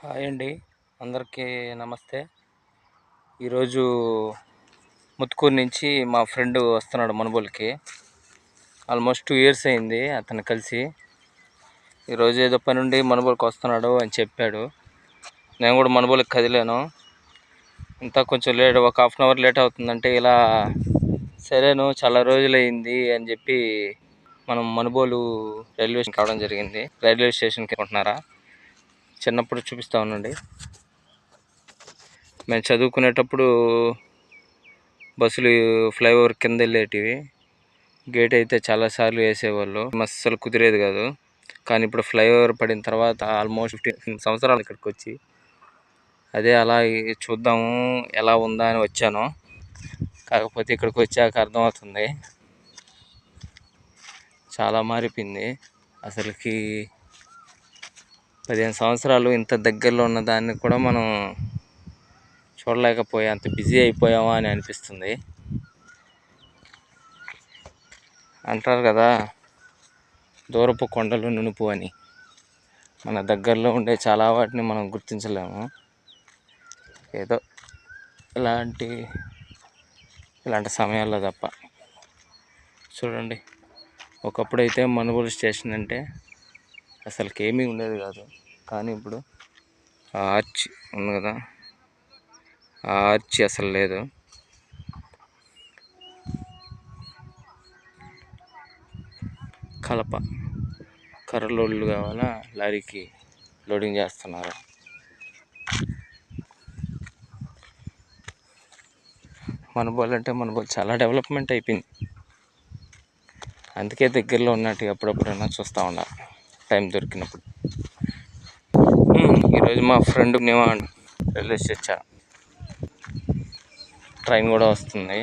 Hi అండి, అందరికీ నమస్తే. ఈరోజు ముత్తుకూరు నుంచి మా ఫ్రెండ్ వస్తున్నాడు మనుబోలుకి. ఆల్మోస్ట్ 2 years అయింది అతను కలిసి. ఈరోజు ఏదో పని ఉండి మనుబోలుకి వస్తున్నాడు అని చెప్పాడు. నేను కూడా మనుబోలుకి కదిలాను. ఇంత కొంచెం లేట్, ఒక 1/2 hour లేట్ అవుతుందంటే ఇలా సరేను చాలా రోజులైంది అని చెప్పి మనం మనుబోలు రైల్వే స్టేషన్ కావడం జరిగింది. రైల్వే స్టేషన్కి అనుకుంటున్నారా? చిన్నప్పుడు చూపిస్తా ఉండండి. మేము చదువుకునేటప్పుడు బస్సులు ఫ్లైఓవర్ కింద వెళ్ళేటివి. గేట్ అయితే చాలాసార్లు వేసేవాళ్ళు, అస్సలు కుదిరేది కాదు. కానీ ఇప్పుడు ఫ్లైఓవర్ పడిన తర్వాత ఆల్మోస్ట్ 15 సంవత్సరాలు ఇక్కడికి వచ్చి అదే అలా చూద్దాము ఎలా ఉందా అని వచ్చాను. కాకపోతే ఇక్కడికి వచ్చాక అర్థమవుతుంది చాలా మారిపోయింది. అసలుకి 15 సంవత్సరాలు ఇంత దగ్గరలో ఉన్న దాన్ని కూడా మనం చూడలేకపోయా, అంత బిజీ అయిపోయామా అని అనిపిస్తుంది. అంటారు కదా, దూరపు కొండలు నునుపు అని. మన దగ్గరలో ఉండే చాలా వాటిని మనం గుర్తించలేము. ఏదో ఇలాంటి సమయాల్లో తప్ప. చూడండి, ఒకప్పుడైతే మనుబోలు స్టేషన్ అంటే అసలుకి ఏమీ ఉండేది కాదు. కానీ ఇప్పుడు ఆ ఆర్చ్ ఉంది కదా, ఆ ఆర్చ్ అసలు లేదు. కలప కర్రలోళ్ళు కావాలా, లారీకి లోడింగ్ చేస్తున్నారు. మనుబోలు అంటే మనుబోలు చాలా డెవలప్మెంట్ అయిపోయింది. అందుకే దగ్గరలో ఉన్నట్టు అప్పుడప్పుడైనా చూస్తూ ఉండాలి టైం దొరికినప్పుడు. ఈరోజు మా ఫ్రెండ్ రైల్వే స్టేషన్ ట్రైన్ కూడా వస్తుంది.